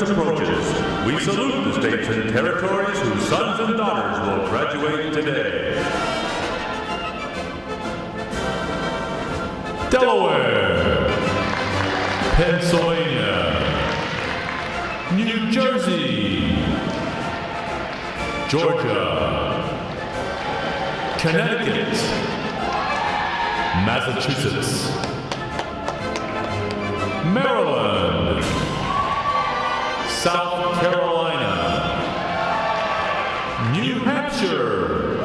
graduates approaches, we salute the states and territories whose sons and daughters will graduate today. Delaware, Pennsylvania, New Jersey, Georgia, Connecticut, Massachusetts, Maryland, South Carolina, New Hampshire,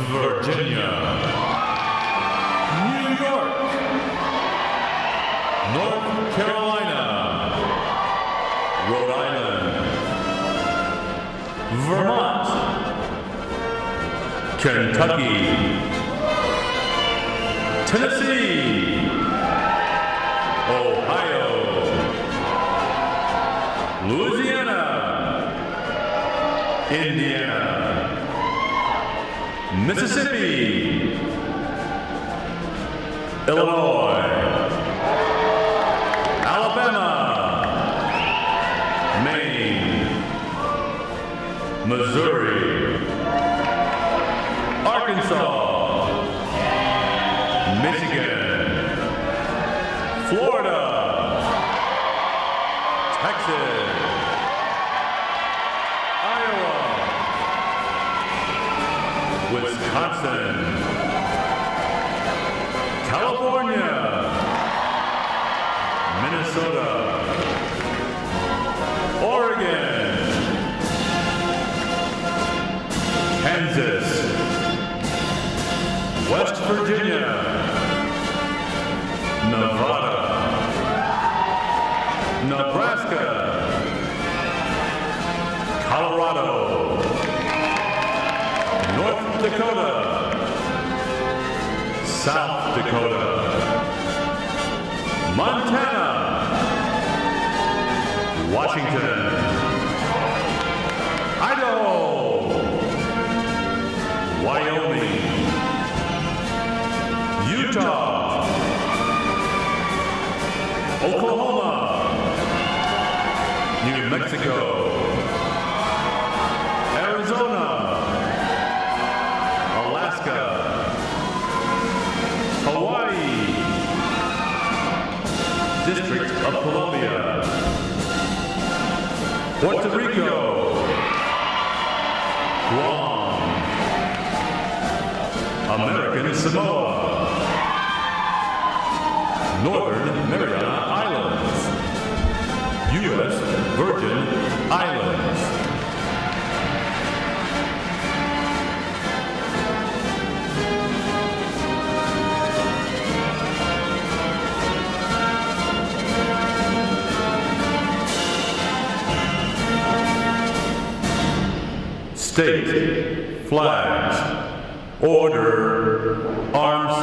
Virginia, New York, North Carolina, Rhode Island, Vermont, Kentucky, Tennessee, Ohio, Louisiana, Indiana, Mississippi, Illinois, Alabama, Maine, Missouri, Arkansas, Michigan, Florida, Texas, Iowa, Wisconsin, California, Minnesota, Oregon, Kansas, West Virginia, Nevada, Nebraska, Colorado, North Dakota, South Dakota, Montana, Washington, Idaho, Wyoming, Utah, Oklahoma, New Mexico, Arizona, Alaska, Hawaii, District of Columbia, Puerto Rico, Guam, American Samoa, Northern Mariana Islands, U.S. Virgin Islands. State, flags, order, arms.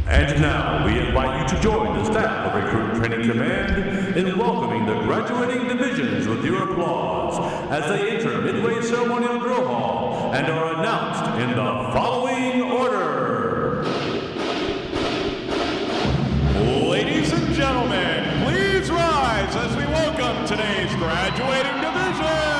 And now we invite you to join the staff of Recruit Training Command in welcoming the graduating divisions with your applause as they enter Midway Ceremonial Drill Hall and are announced in the following order. Ladies and gentlemen, please rise as we welcome today's graduating division.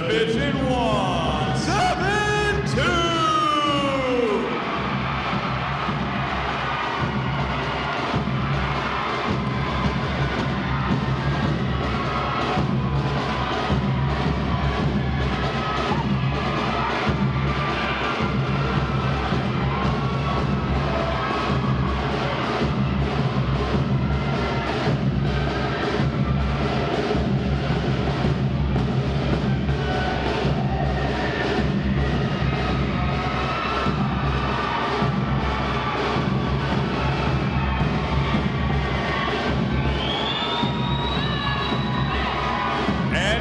Division 172.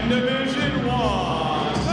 Division 172.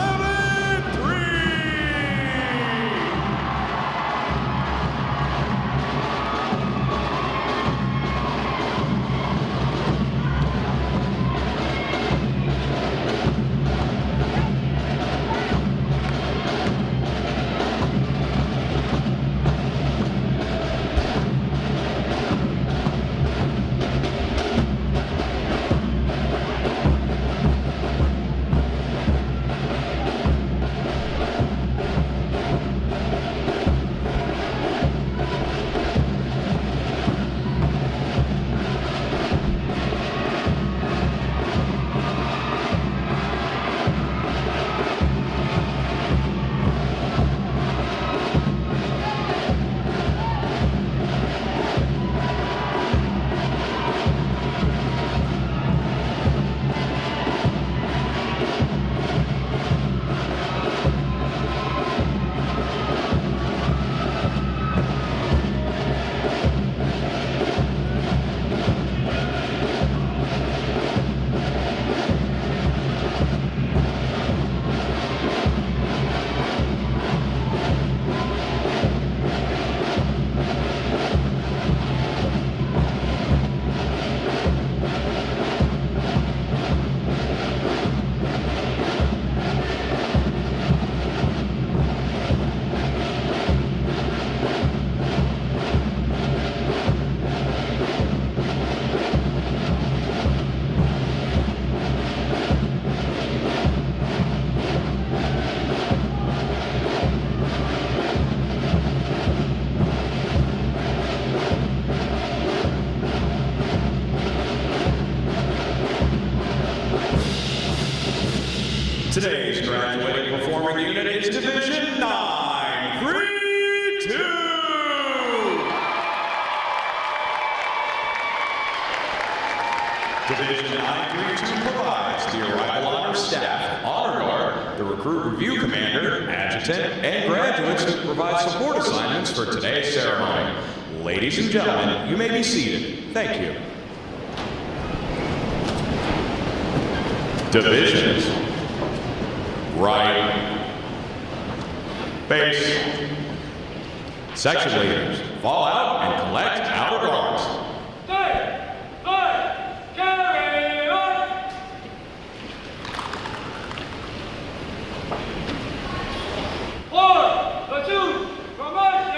Today's graduating performing unit is Division 932. Division 932 provides the arrival honor staff, honor guard, the recruit review commander, adjutant, and graduates who provide support assignments for today's ceremony. Ladies and gentlemen, you may be seated. Thank you. Divisions. Right. Base. Section leaders, fall out and collect outer guards. Carry on! Forward, platoon, promotion!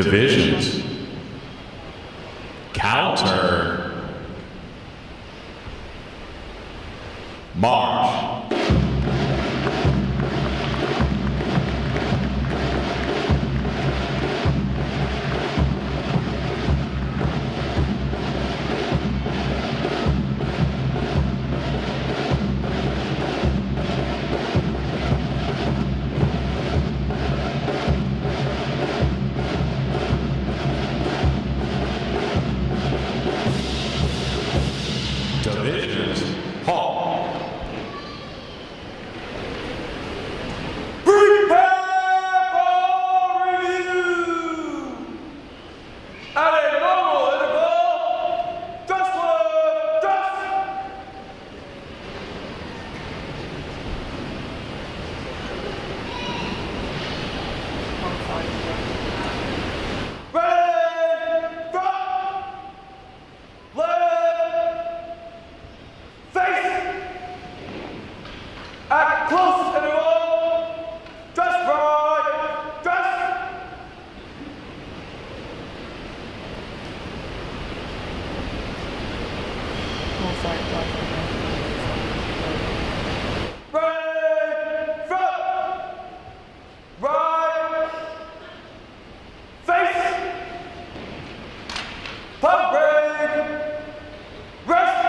Divisions. Counter. March. Divisions. Halt. Prepare for review! At a normal interval, dust left, dust! Ready, front, left, face! At close interval, dust right, dust! Ready, front, right, face, pump brake, rest.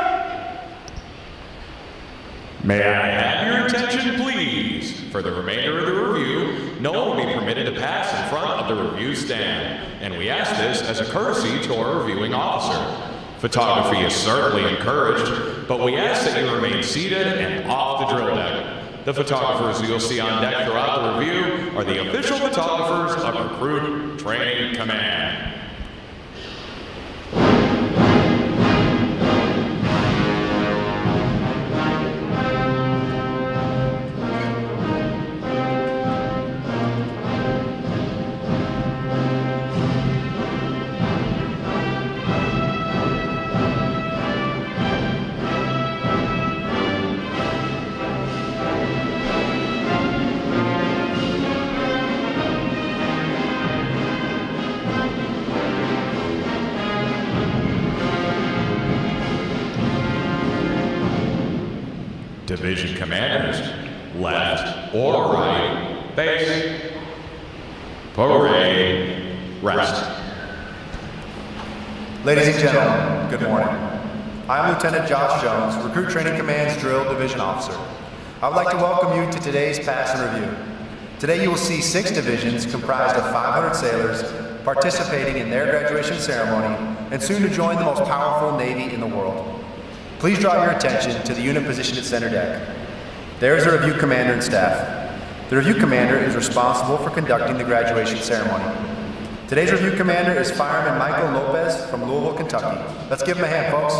May I have your attention, please? For the remainder of the review, no one will be permitted to pass in front of the review stand, and we ask this as a courtesy to our reviewing officer. Photography is certainly encouraged, but we ask that you remain seated and off the drill deck. The photographers you'll see on deck throughout the review are the official photographers of Recruit Training Command. Division commanders, left or right, face, parade, rest. Ladies and gentlemen, good morning. I'm Lieutenant Josh Jones, Recruit Training Command's Drill Division Officer. I would like to welcome you to today's Pass and Review. Today you will see 6 divisions comprised of 500 sailors participating in their graduation ceremony and soon to join the most powerful Navy in the world. Please draw your attention to the unit positioned at center deck. There is a review commander and staff. The review commander is responsible for conducting the graduation ceremony. Today's review commander is Fireman Michael Lopez from Louisville, Kentucky. Let's give him a hand, folks.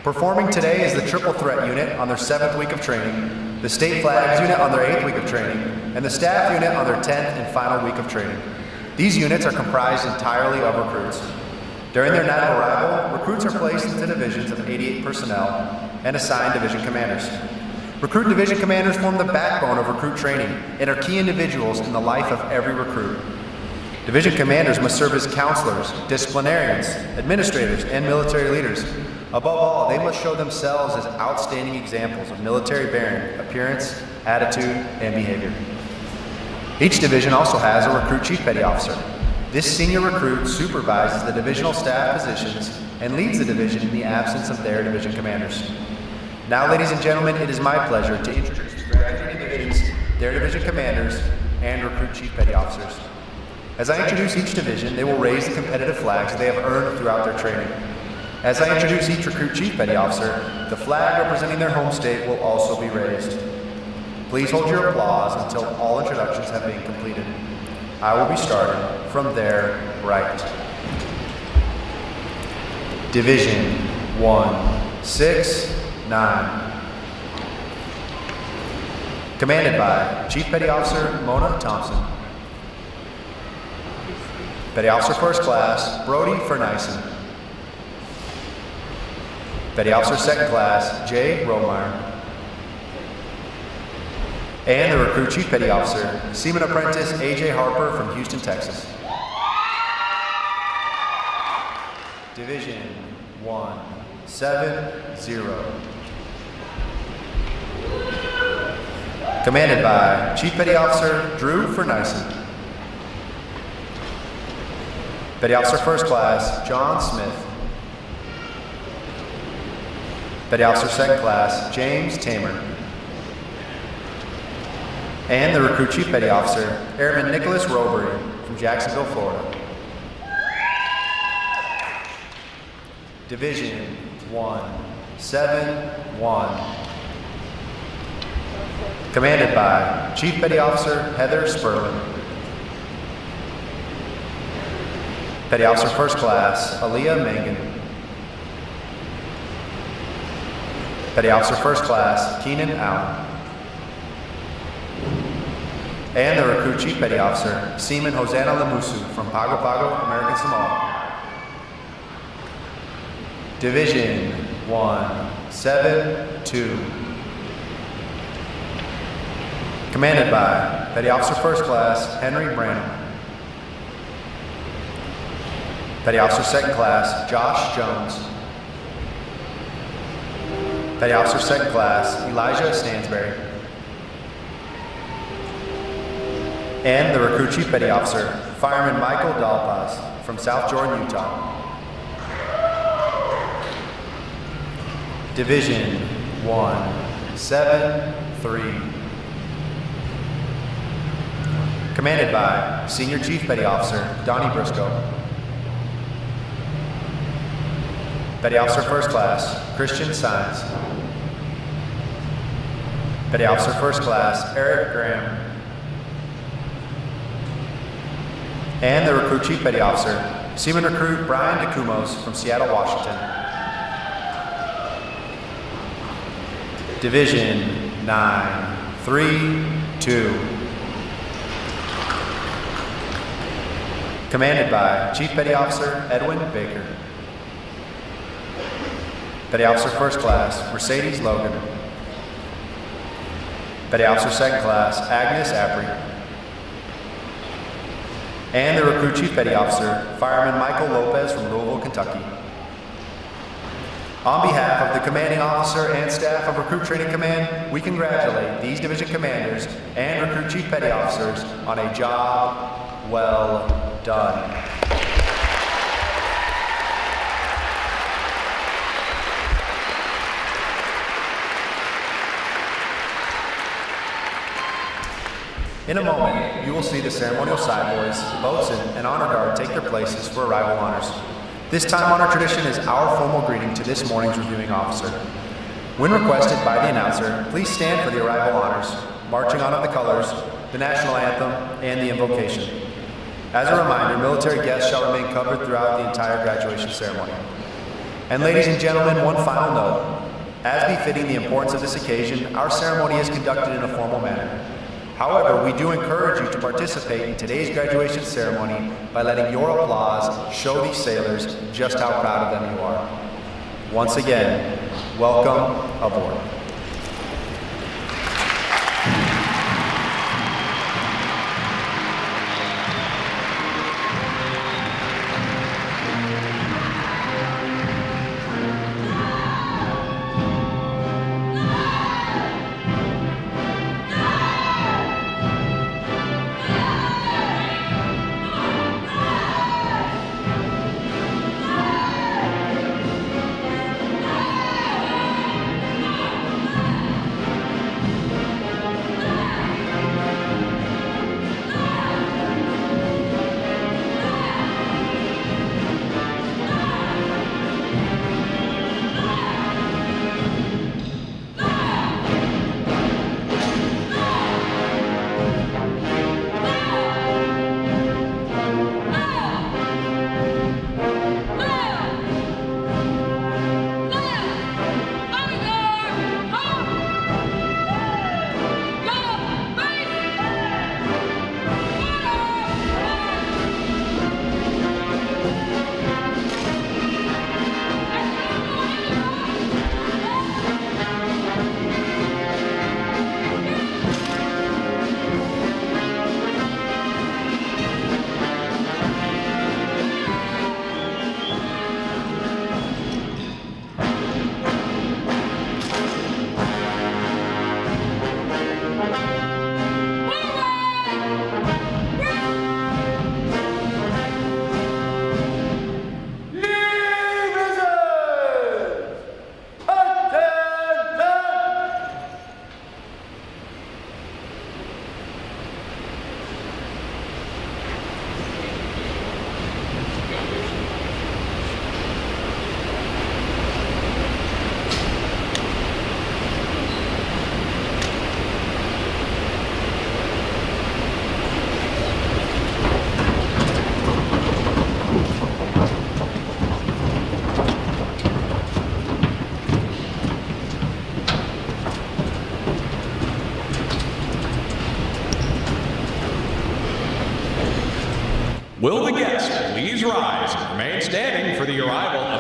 Performing today is the Triple Threat Unit on their 7th week of training, the State Flags Unit on their 8th week of training, and the Staff Unit on their 10th and final week of training. These units are comprised entirely of recruits. During their night of arrival, recruits are placed into divisions of 88 personnel and assigned division commanders. Recruit division commanders form the backbone of recruit training and are key individuals in the life of every recruit. Division commanders must serve as counselors, disciplinarians, administrators, and military leaders. Above all, they must show themselves as outstanding examples of military bearing, appearance, attitude, and behavior. Each division also has a recruit chief petty officer. This senior recruit supervises the divisional staff positions and leads the division in the absence of their division commanders. Now, ladies and gentlemen, it is my pleasure to introduce the graduating divisions, their division commanders, and recruit chief petty officers. As I introduce each division, they will raise the competitive flags they have earned throughout their training. As I introduce each recruit chief petty officer, the flag representing their home state will also be raised. Please hold your applause until all introductions have been completed. I will be starting from their right. Division 169. Commanded by Chief Petty Officer Mona Thompson. Petty Officer First Class Brody Fernison. Petty Officer Second Class Jay Romeyer. And the recruit chief petty officer, Seaman Apprentice A.J. Harper from Houston, Texas. Division 170. Commanded by Chief Petty Officer Drew Fernison. Petty Officer First Class John Smith. Petty Officer Second Class James Tamer. And the recruit Chief Petty Officer Airman Nicholas Robery from Jacksonville, Florida. Division 171. Commanded by Chief Petty Officer Heather Sperling. Petty Officer First Class Aaliyah Mangan. Petty Officer First Class Keenan Allen. And the recruit Chief Petty Officer Seaman Hosanna Lamusu from Pago Pago, American Samoa. Division 172. Commanded by Petty Officer First Class Henry Branham. Petty Officer Second Class Josh Jones. Petty Officer Second Class Elijah Stansberry. And the recruit Chief Petty Officer Fireman Michael Dalpaz from South Jordan, Utah. Division 173. Commanded by Senior Chief Petty Officer Donnie Briscoe. Petty Officer First Class Christian Sines. Petty Officer First Class Eric Graham. And the recruit Chief Petty Officer Seaman Recruit Brian DeCumos from Seattle, Washington. Division 932. Commanded by Chief Petty Officer Edwin Baker. Petty Officer First Class Mercedes Logan. Petty Officer Second Class Agnes Apri. And the recruit Chief Petty Officer Fireman Michael Lopez from Louisville, Kentucky. On behalf of the commanding officer and staff of Recruit Training Command, we congratulate these division commanders and recruit chief petty officers on a job well done. In a moment, you will see the ceremonial side boys, boatswain, and honor guard take their places for arrival honors. This time-honored tradition is our formal greeting to this morning's reviewing officer. When requested by the announcer, please stand for the arrival honors, marching on of the colors, the national anthem, and the invocation. As a reminder, military guests shall remain covered throughout the entire graduation ceremony. And ladies and gentlemen, one final note. As befitting the importance of this occasion, our ceremony is conducted in a formal manner. However, we do encourage you to participate in today's graduation ceremony by letting your applause show these sailors just how proud of them you are. Once again, welcome aboard.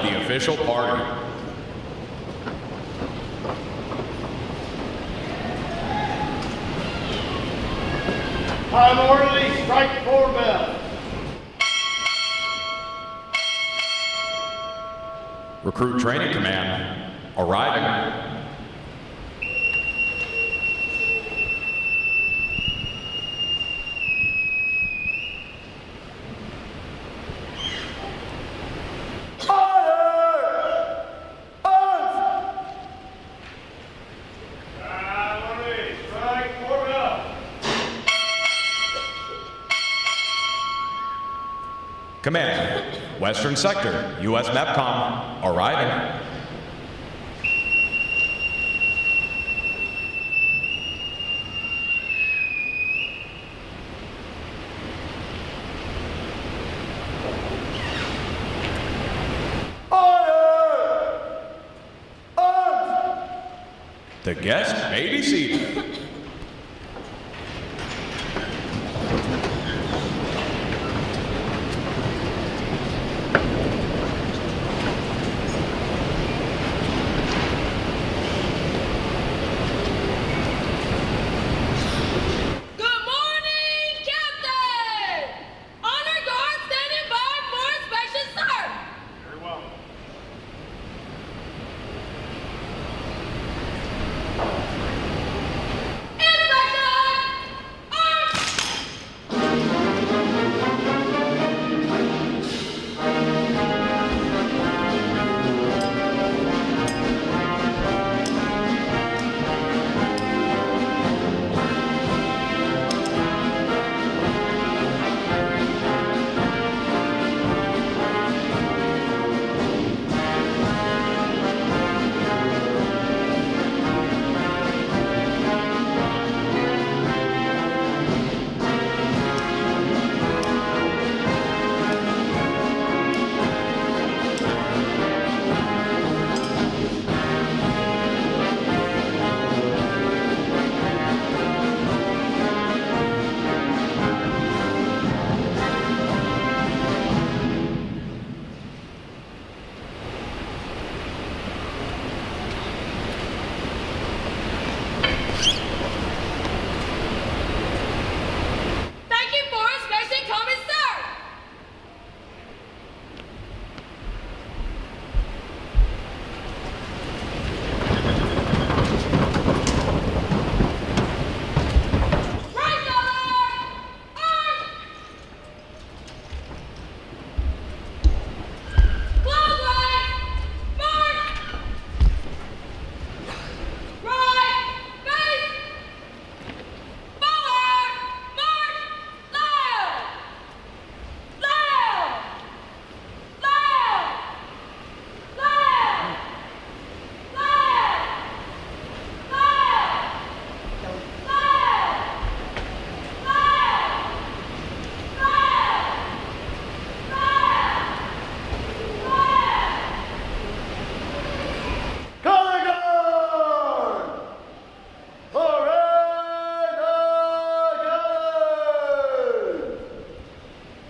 the official party. Time orderly, strike 4 bell. Recruit Training Command arriving. Command, Western Sector, U.S. MEPCOM, arriving. The guest may be seated.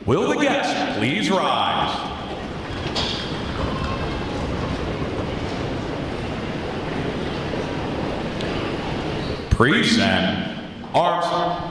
Will the guests please rise? Present arms.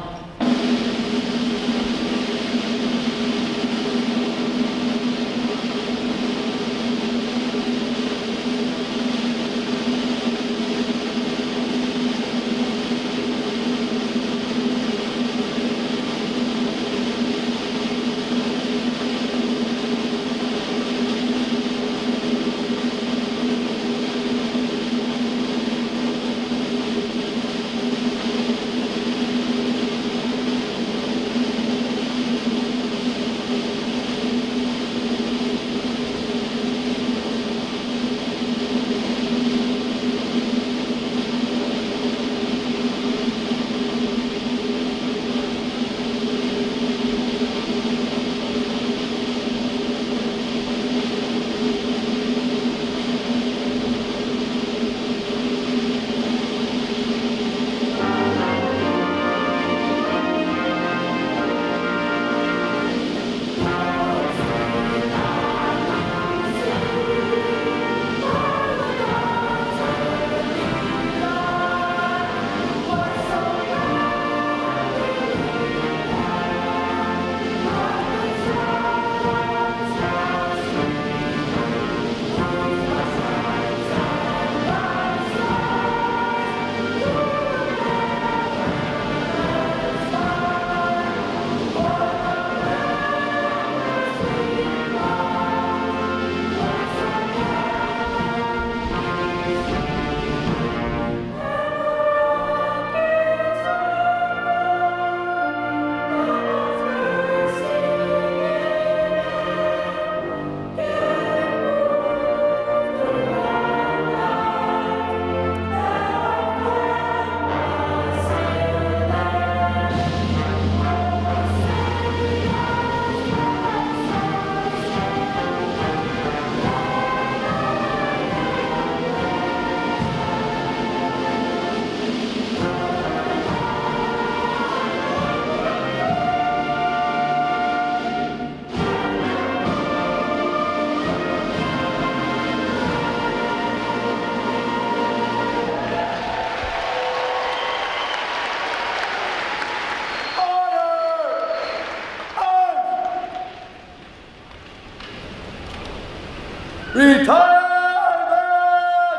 Retire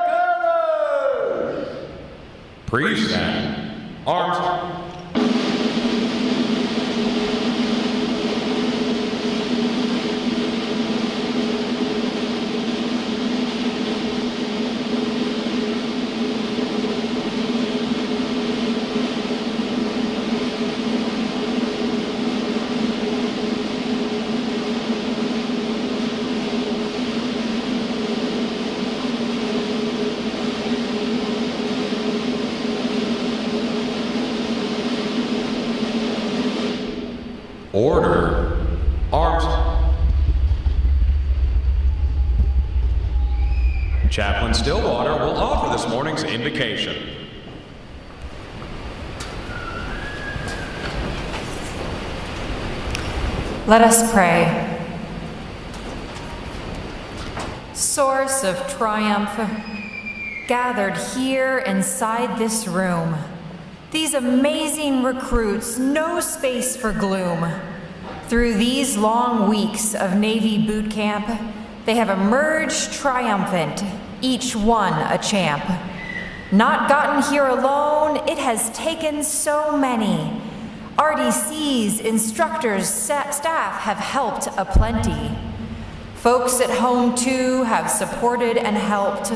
the colors! Present. Arms. Order. Arms. Chaplain Stillwater will offer this morning's invocation. Let us pray. Source of triumph, gathered here inside this room, these amazing recruits, no space for gloom. Through these long weeks of Navy boot camp, they have emerged triumphant, each one a champ. Not gotten here alone, it has taken so many. RDCs, instructors, staff have helped aplenty. Folks at home too have supported and helped,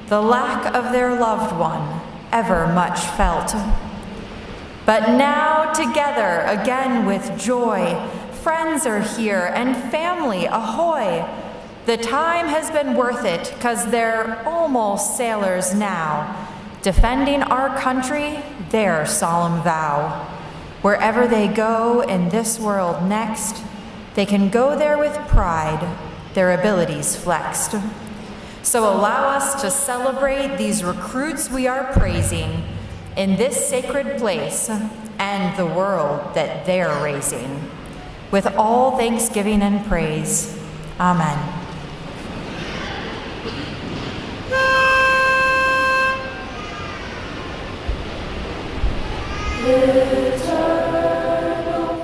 the lack of their loved one ever much felt. But now together again with joy, friends are here and family ahoy. The time has been worth it, 'cause they're almost sailors now, defending our country, their solemn vow. Wherever they go in this world next, they can go there with pride, their abilities flexed. So allow us to celebrate these recruits we are praising in this sacred place and the world that they're raising. With all thanksgiving and praise, amen. Eternal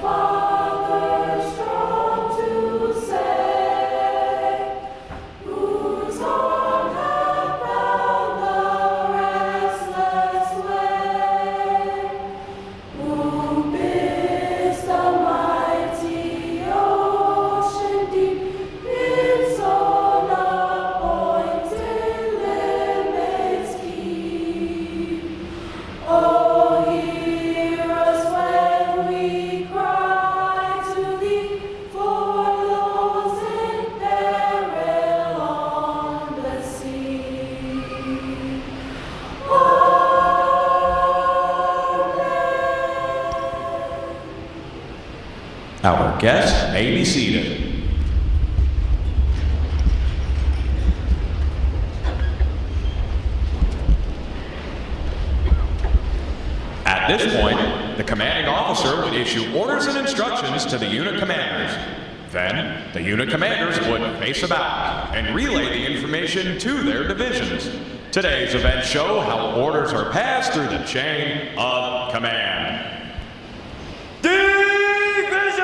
Father, strong to save, whose arm hath bound the restless wave, who bids the mighty ocean deep its own appointed limits keep. Oh, hear us when we cry to thee for those in peril on the sea. Our guests may be seated. At this point, the commanding officer would issue orders and instructions to the unit commanders. Then, the unit commanders would face about and relay the information to their divisions. Today's events show how orders are passed through the chain of command. Divisions!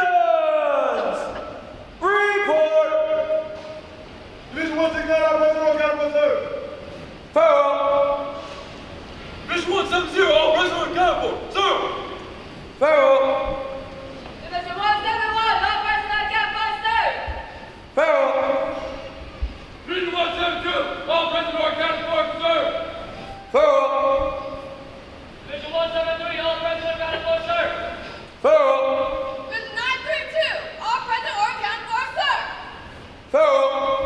Report! Division 169, operator, all counter for third. Farewell! Division 170, all present on counter for, sir! Farewell! Division 171, all present on count for third. Farewell! Division 172, all present or accounted for, sir. Farewell! Division 173, all present or accounted for, sir. Farewell! Division 932, all present or accounted for, sir. Farewell!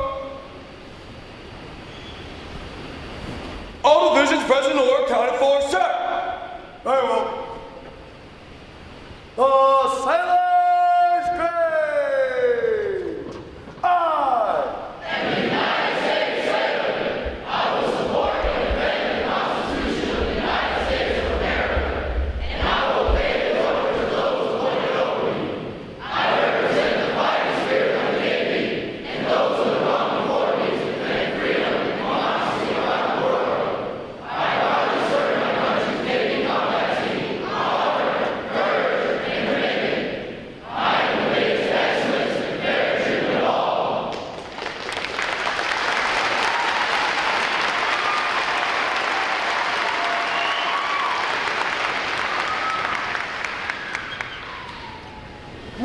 All divisions present or accounted for, sir! Very well. The sailor's grave! I!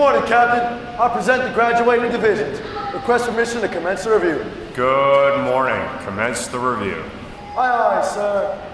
Morning, Captain. I present the graduating divisions. Request permission to commence the review. Good morning. Commence the review. Aye, aye, sir.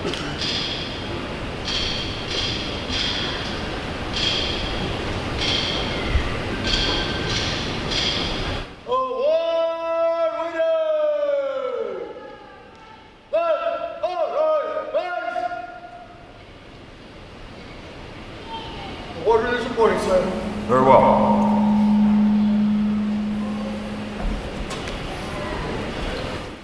Order is reporting, sir. Very well.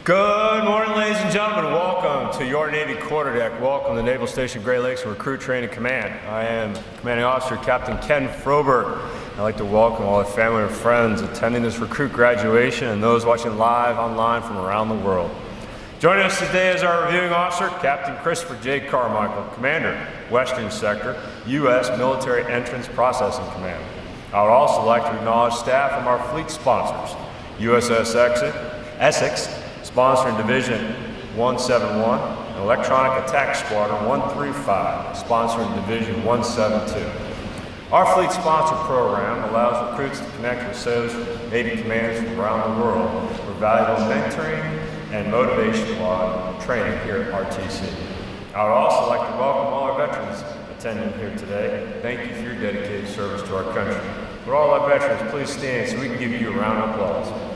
Good morning, ladies and gentlemen. Welcome to your Navy quarterdeck. Welcome to Naval Station Great Lakes Recruit Training Command. I am Commanding Officer Captain Ken Froberg. I'd like to welcome all the family and friends attending this recruit graduation and those watching live online from around the world. Joining us today is our reviewing officer, Captain Christopher J. Carmichael, Commander, Western Sector, U.S. Military Entrance Processing Command. I would also like to acknowledge staff from our fleet sponsors, USS Essex, sponsoring Division 171, and Electronic Attack Squadron 135, sponsoring Division 172. Our fleet sponsor program allows recruits to connect with sailors from Navy commanders from around the world for valuable mentoring and motivation while training here at RTC. I would also like to welcome all our veterans attending here today. Thank you for your dedicated service to our country. Would all our veterans please stand so we can give you a round of applause.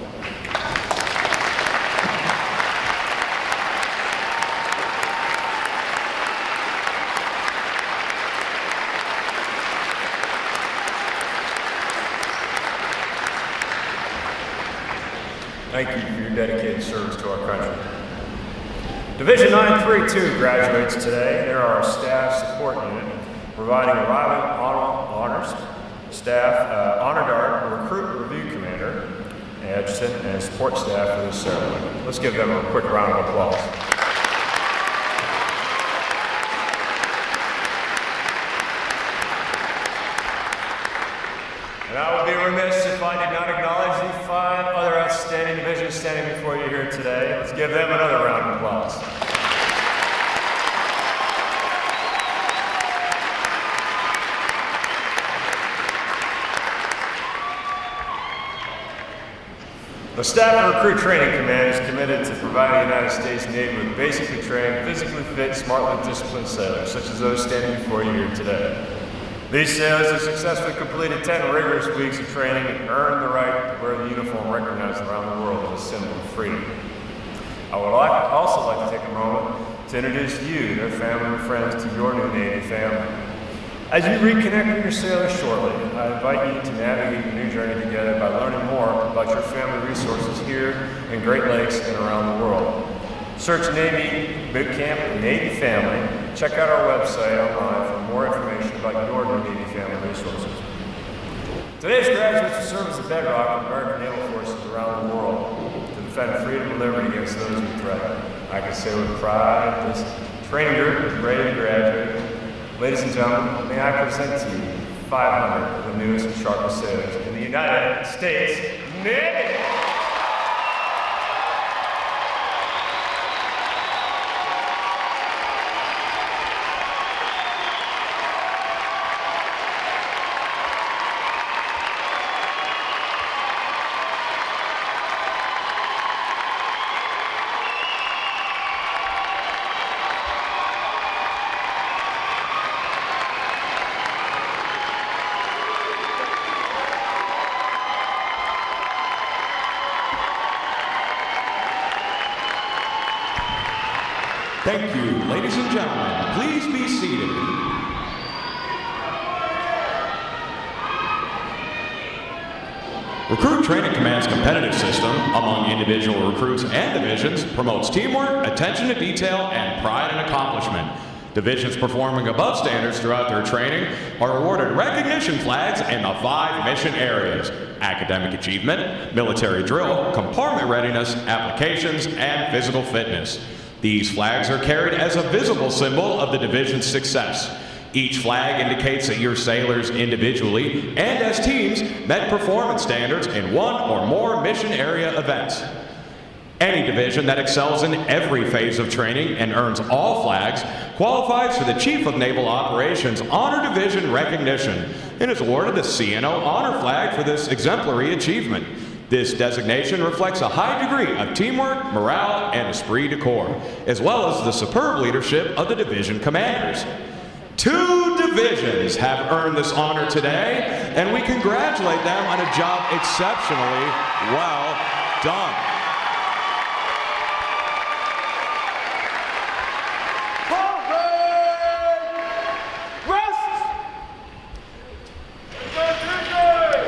Thank you for your dedicated service to our country. Division 932 graduates today. They're our staff support unit, providing arrival honors, staff, honor guard, recruit review commander, adjutant, and support staff for this ceremony. Let's give them a quick round of applause. And I would be remiss if I did not acknowledge the 5 other outstanding divisions standing before you here today. Let's give them another round of applause. The Staff and Recruit Training Command is committed to providing the United States Navy with basically trained, physically fit, smartly disciplined sailors, such as those standing before you here today. These sailors have successfully completed 10 rigorous weeks of training and earned the right to wear the uniform recognized around the world as a symbol of freedom. I would also like to take a moment to introduce you, their family and friends, to your new Navy family. As you reconnect with your sailors shortly, I invite you to navigate your new journey together by learning more about your family resources here in Great Lakes and around the world. Search Navy Boot Camp and Navy Family. Check out our website online for more information about your new Navy family resources. Today's graduates will serve as the bedrock of American naval forces around the world to defend freedom and liberty against those who threaten. I can say with pride, this training group is ready to graduate. Ladies and gentlemen, may I present to you 500 of the newest and sharpest sailors in the United States Navy. Thank you, ladies and gentlemen. Please be seated. Recruit Training Command's competitive system among individual recruits and divisions promotes teamwork, attention to detail, and pride and accomplishment. Divisions performing above standards throughout their training are awarded recognition flags in the 5 mission areas: academic achievement, military drill, compartment readiness, applications, and physical fitness. These flags are carried as a visible symbol of the division's success. Each flag indicates that your sailors individually and as teams met performance standards in one or more mission area events. Any division that excels in every phase of training and earns all flags qualifies for the Chief of Naval Operations Honor Division recognition and is awarded the CNO Honor Flag for this exemplary achievement. This designation reflects a high degree of teamwork, morale, and esprit de corps, as well as the superb leadership of the division commanders. 2 divisions have earned this honor today, and we congratulate them on a job exceptionally well done.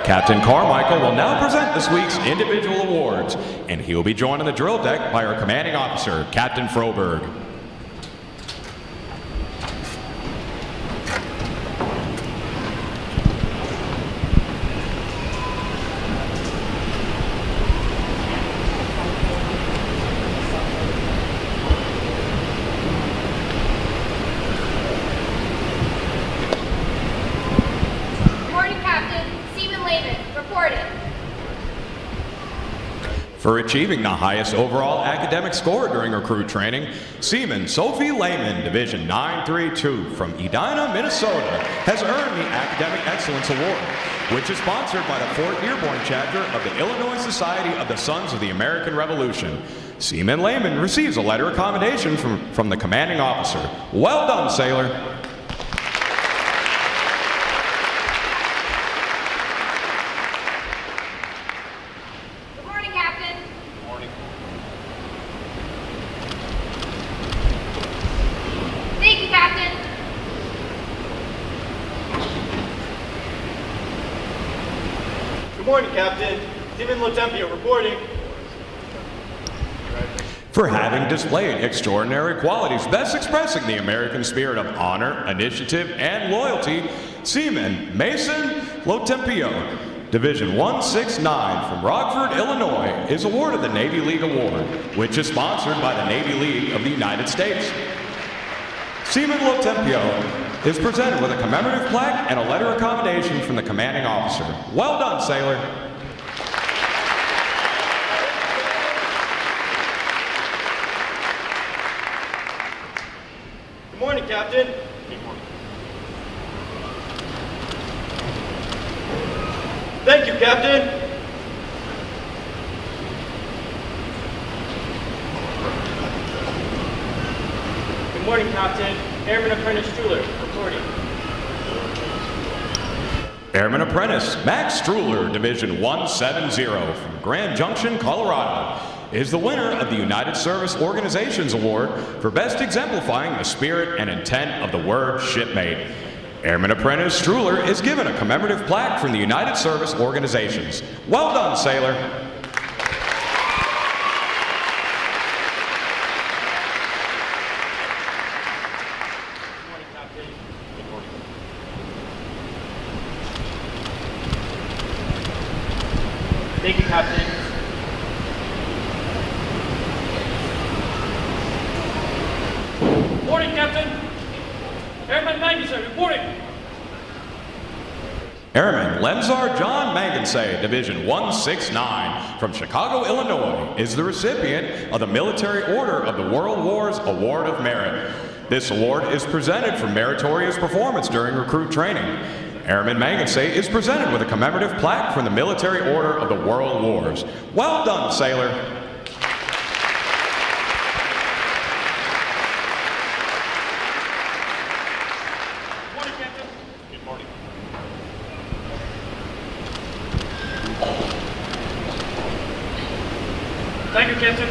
Captain Carmichael will now present this week's individual awards, and he will be joined on the drill deck by our commanding officer, Captain Froberg. For achieving the highest overall academic score during recruit training, Seaman Sophie Lehman, Division 932 from Edina, Minnesota, has earned the Academic Excellence Award, which is sponsored by the 4th Dearborn chapter of the Illinois Society of the Sons of the American Revolution. Seaman Lehman receives a letter of commendation from the commanding officer. Well done, sailor. Good morning, Captain. Seaman Lotempio reporting. For having displayed extraordinary qualities best expressing the American spirit of honor, initiative, and loyalty, Seaman Mason Lotempio, Division 169 from Rockford, Illinois, is awarded the Navy League Award, which is sponsored by the Navy League of the United States. Seaman Lotempio is presented with a commemorative plaque and a letter of commendation from the commanding officer. Well done, sailor. Good morning, Captain. Thank you, Captain. Good morning, Captain. Airman Apprentice Struhler reporting. Airman Apprentice Max Struhler, Division 170 from Grand Junction, Colorado, is the winner of the United Service Organizations Award for best exemplifying the spirit and intent of the word shipmate. Airman Apprentice Struhler is given a commemorative plaque from the United Service Organizations. Well done, sailor. Thank you, Captain. Morning, Captain. Airman Magnuson reporting. Airman Lemzar John Mangansay, Division 169 from Chicago, Illinois, is the recipient of the Military Order of the World Wars Award of Merit. This award is presented for meritorious performance during recruit training. Airman Mangansay is presented with a commemorative plaque from the Military Order of the World Wars. Well done, sailor. Good morning, Captain. Good morning. Thank you, Captain.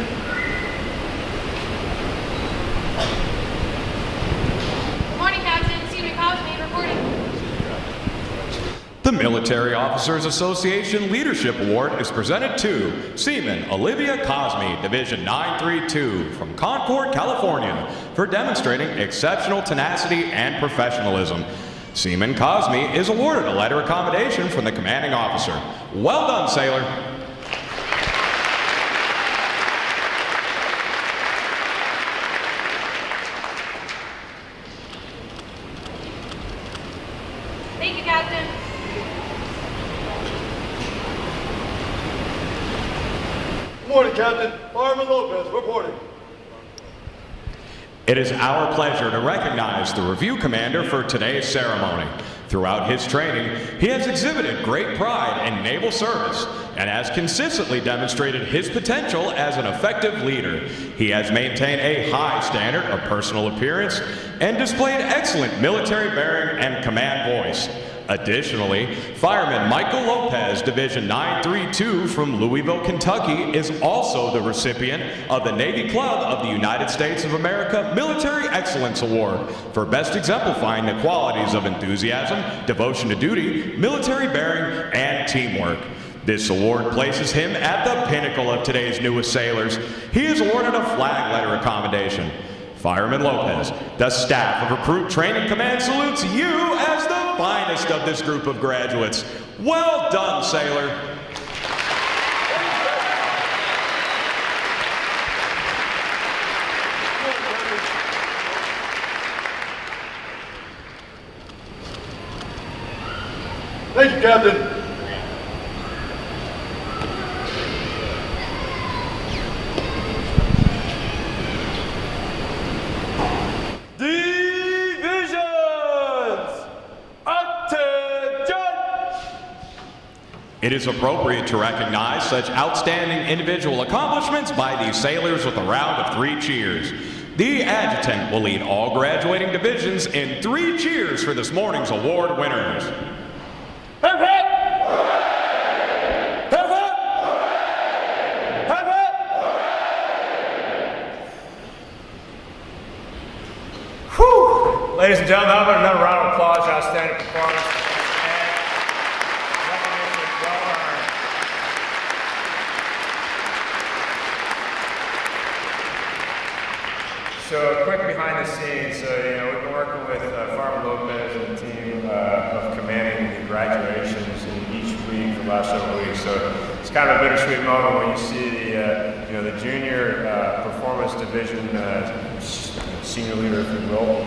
Good morning, Captain. Seaman Cosme reporting. The Military Officers Association Leadership Award is presented to Seaman Olivia Cosme, Division 932 from Concord, California, for demonstrating exceptional tenacity and professionalism. Seaman Cosme is awarded a letter of commendation from the commanding officer. Well done, sailor. Thank you, Captain. Good morning, Captain. Fireman Lopez reporting. It is our pleasure to recognize the Review Commander for today's ceremony. Throughout his training, he has exhibited great pride in naval service and has consistently demonstrated his potential as an effective leader. He has maintained a high standard of personal appearance and displayed excellent military bearing and command voice. Additionally, Fireman Michael Lopez, Division 932 from Louisville, Kentucky, is also the recipient of the Navy Club of the United States of America Military Excellence Award for best exemplifying the qualities of enthusiasm, devotion to duty, military bearing, and teamwork. This award places him at the pinnacle of today's newest sailors. He is awarded a flag letter of commendation. Fireman Lopez, the staff of Recruit Training Command salutes you as the finest of this group of graduates. Well done, sailor. Thank you, Captain. It is appropriate to recognize such outstanding individual accomplishments by these sailors with a round of 3 cheers. The adjutant will lead all graduating divisions in 3 cheers for this morning's award winners. Hip hip! Hip hip! Hip hip! Whew! Ladies and gentlemen, how about another round of applause for outstanding performance? So, quick behind the scenes. So, we've been working with Fireman Lopez and the team of commanding the graduations in each week for the last several weeks. So, it's kind of a bittersweet moment when you see the junior performance division senior leader, if you will,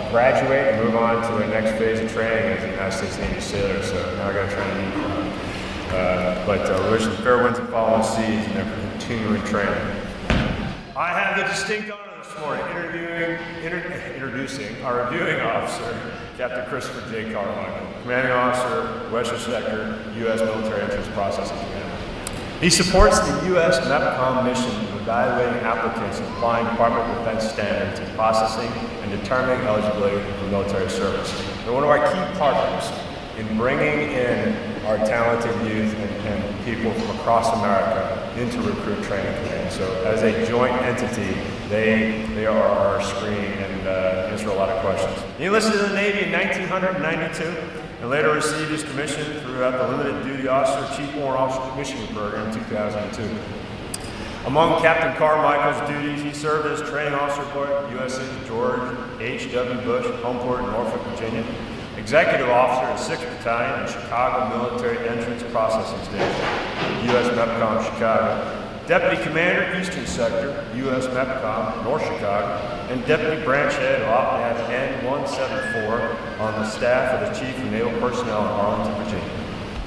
graduate and move on to the next phase of training as a United States Navy sailor. So now I got to try to meet them. But we wish them fair winds and following seas and their continuing training. I have the distinct honor this morning introducing our reviewing officer, Captain Christopher J. Carmichael, Commanding Officer, Western Sector, U.S. Military Entrance Processing Command. He supports the U.S. MEPCOM mission of evaluating applicants and applying Department of Defense standards in processing and determining eligibility for military service. They're one of our key partners in bringing in our talented youth and people from across America into Recruit Training Command. So as a joint entity, they are our screen and answer a lot of questions. He enlisted in the Navy in 1992 and later received his commission throughout the Limited Duty Officer Chief Warrant Officer Commissioning Program in 2002. Among Captain Carmichael's duties, he served as training officer aboard USS George H.W. Bush, Homeport, Norfolk, Virginia. Executive Officer at 6th Battalion and Chicago Military Entrance Processing Station, U.S. MEPCOM Chicago. Deputy Commander, Eastern Sector, U.S. MEPCOM, North Chicago. And Deputy Branch Head of OPNAV N-174 on the staff of the Chief of Naval Personnel in Arlington, Virginia.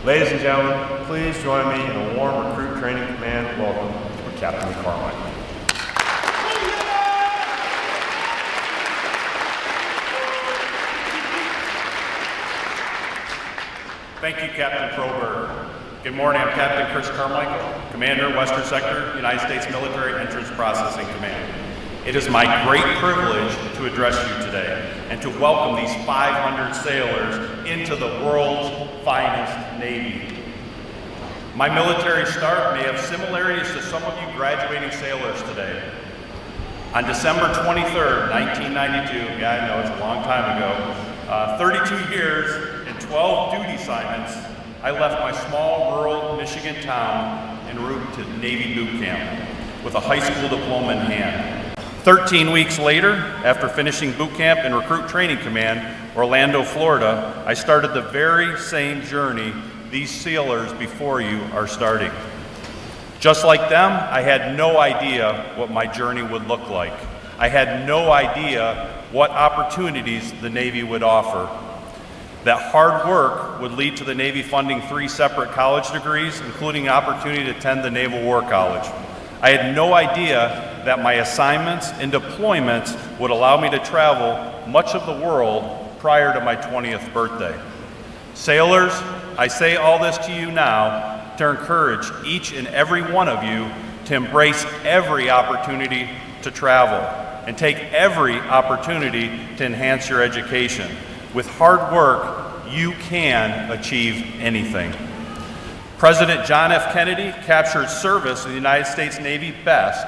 Ladies and gentlemen, please join me in a warm Recruit Training Command welcome for Captain Carmichael. Thank you, Captain Froberg. Good morning, I'm Captain Chris Carmichael, Commander, Western Sector, United States Military Entrance Processing Command. It is my great privilege to address you today and to welcome these 500 sailors into the world's finest Navy. My military start may have similarities to some of you graduating sailors today. On December 23rd, 1992, yeah, I know it's a long time ago, 32 years, 12 duty assignments, I left my small rural Michigan town en route to Navy boot camp with a high school diploma in hand. 13 weeks later, after finishing boot camp in Recruit Training Command, Orlando, Florida, I started the very same journey these sailors before you are starting. Just like them, I had no idea what my journey would look like. I had no idea what opportunities the Navy would offer. That hard work would lead to the Navy funding 3 separate college degrees, including an opportunity to attend the Naval War College. I had no idea that my assignments and deployments would allow me to travel much of the world prior to my 20th birthday. Sailors, I say all this to you now to encourage each and every one of you to embrace every opportunity to travel and take every opportunity to enhance your education. With hard work, you can achieve anything. President John F. Kennedy captured service in the United States Navy best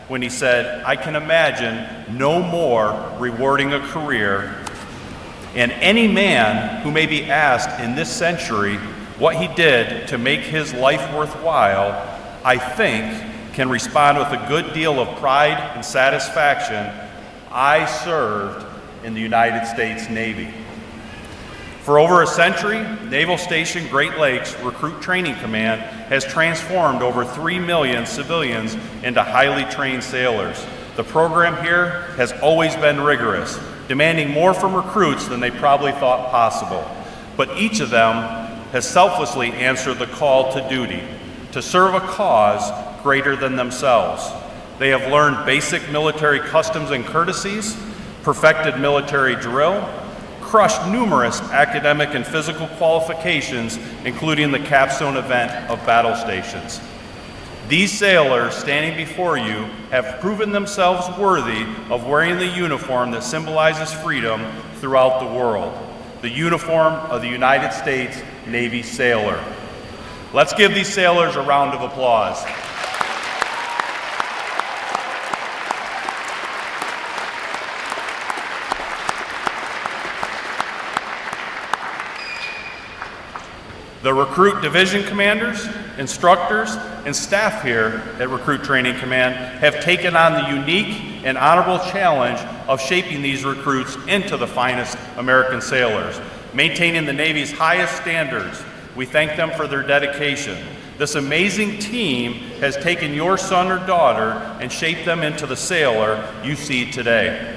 when he said, "I can imagine no more rewarding a career." And any man who may be asked in this century what he did to make his life worthwhile, I think can respond with a good deal of pride and satisfaction. I served in the United States Navy. For over a century, Naval Station Great Lakes Recruit Training Command has transformed over 3 million civilians into highly trained sailors. The program here has always been rigorous, demanding more from recruits than they probably thought possible. But each of them has selflessly answered the call to duty, to serve a cause greater than themselves. They have learned basic military customs and courtesies, perfected military drill, crushed numerous academic and physical qualifications, including the capstone event of battle stations. These sailors standing before you have proven themselves worthy of wearing the uniform that symbolizes freedom throughout the world, the uniform of the United States Navy sailor. Let's give these sailors a round of applause. The Recruit Division Commanders, instructors, and staff here at Recruit Training Command have taken on the unique and honorable challenge of shaping these recruits into the finest American sailors, maintaining the Navy's highest standards. We thank them for their dedication. This amazing team has taken your son or daughter and shaped them into the sailor you see today.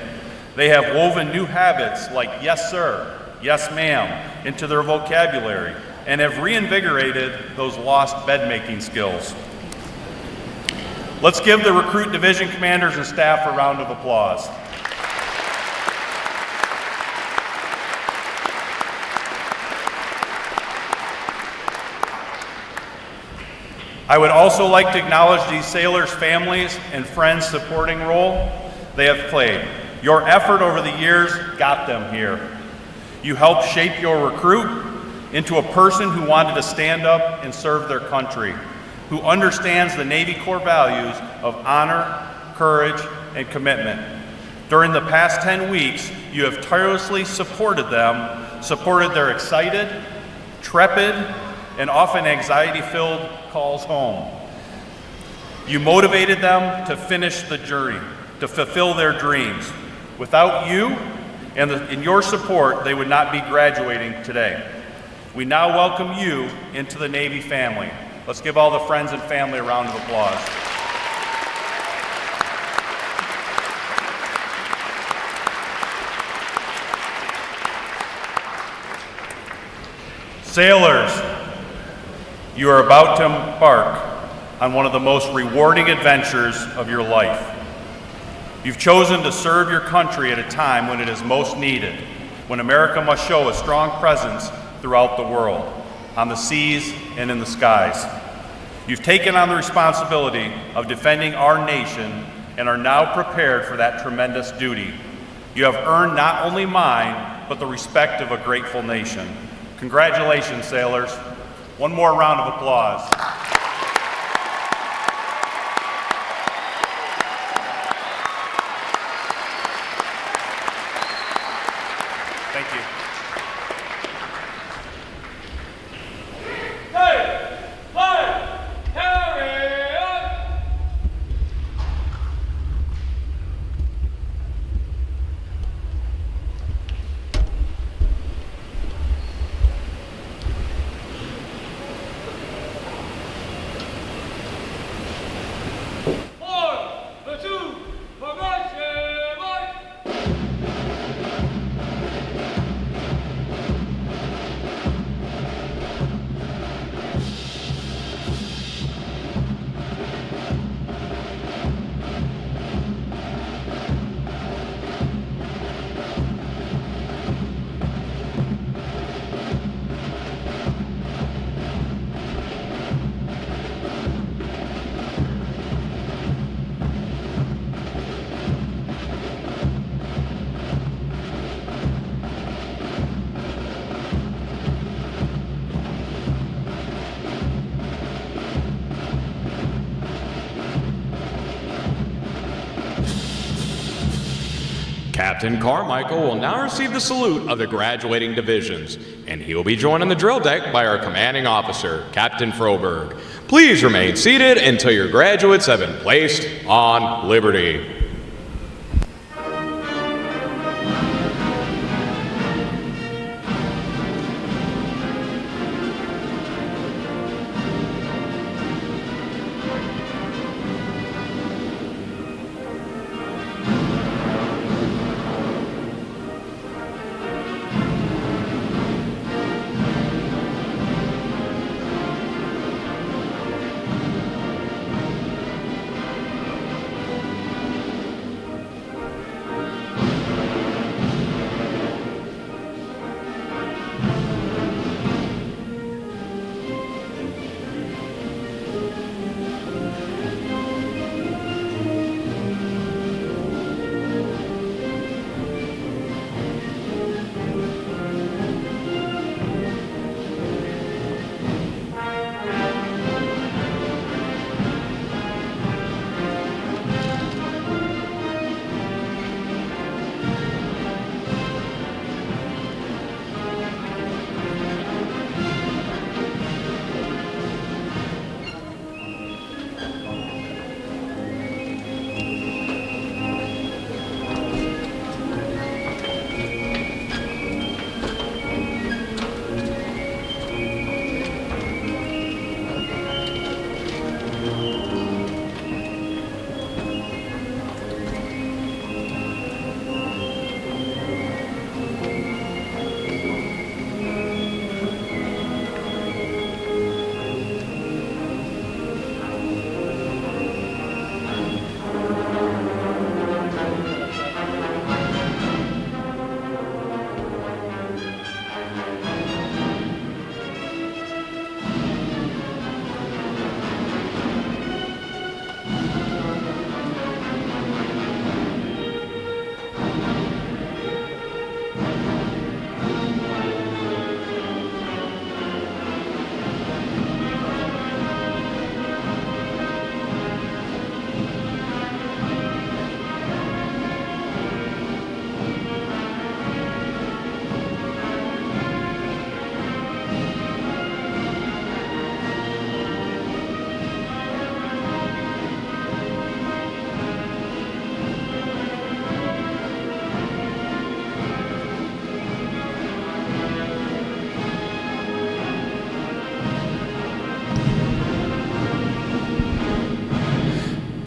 They have woven new habits like yes sir, yes ma'am into their vocabulary, and have reinvigorated those lost bed-making skills. Let's give the Recruit Division Commanders and staff a round of applause. I would also like to acknowledge these sailors' families and friends' supporting role they have played. Your effort over the years got them here. You helped shape your recruit into a person who wanted to stand up and serve their country, who understands the Navy core values of honor, courage, and commitment. During the past 10 weeks, you have tirelessly supported them, supported their excited, trepid, and often anxiety-filled calls home. You motivated them to finish the journey, to fulfill their dreams. Without you and your support, they would not be graduating today. We now welcome you into the Navy family. Let's give all the friends and family a round of applause. Sailors, you are about to embark on one of the most rewarding adventures of your life. You've chosen to serve your country at a time when it is most needed, when America must show a strong presence throughout the world, on the seas and in the skies. You've taken on the responsibility of defending our nation and are now prepared for that tremendous duty. You have earned not only mine, but the respect of a grateful nation. Congratulations, sailors. One more round of applause. Thank you. Captain Carmichael will now receive the salute of the graduating divisions, and he will be joined on the drill deck by our commanding officer, Captain Froberg. Please remain seated until your graduates have been placed on liberty.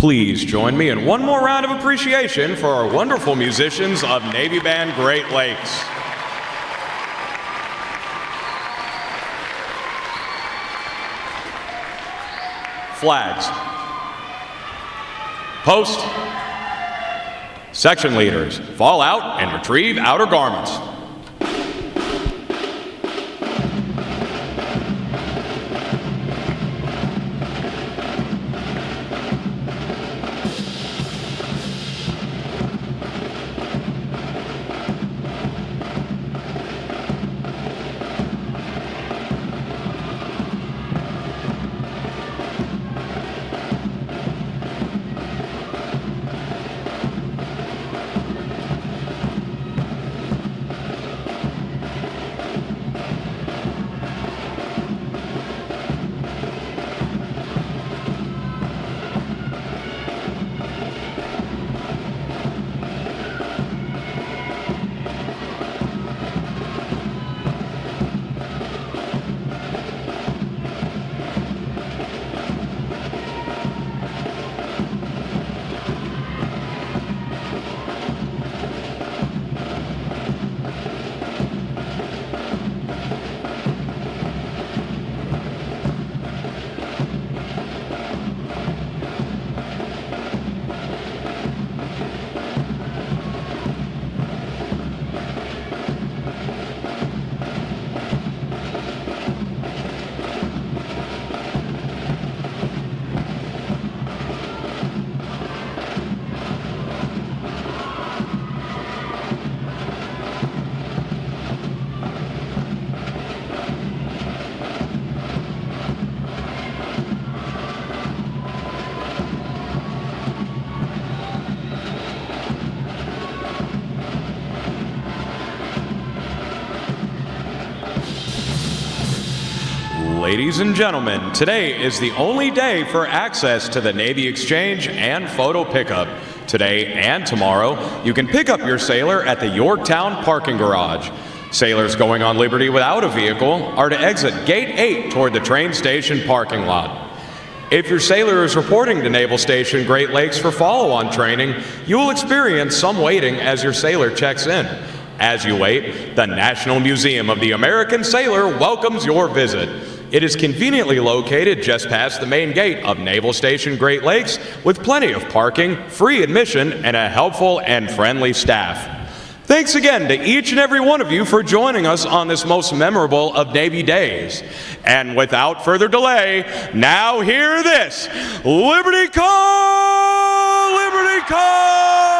Please join me in one more round of appreciation for our wonderful musicians of Navy Band Great Lakes. Flags. Post. Section leaders, fall out and retrieve outer garments. Ladies and gentlemen, today is the only day for access to the Navy Exchange and photo pickup. Today and tomorrow, you can pick up your sailor at the Yorktown parking garage. Sailors going on liberty without a vehicle are to exit Gate 8 toward the train station parking lot. If your sailor is reporting to Naval Station Great Lakes for follow-on training, you will experience some waiting as your sailor checks in. As you wait, the National Museum of the American Sailor welcomes your visit. It is conveniently located just past the main gate of Naval Station Great Lakes with plenty of parking, free admission, and a helpful and friendly staff. Thanks again to each and every one of you for joining us on this most memorable of Navy days. And without further delay, now hear this. Liberty Call! Liberty Call!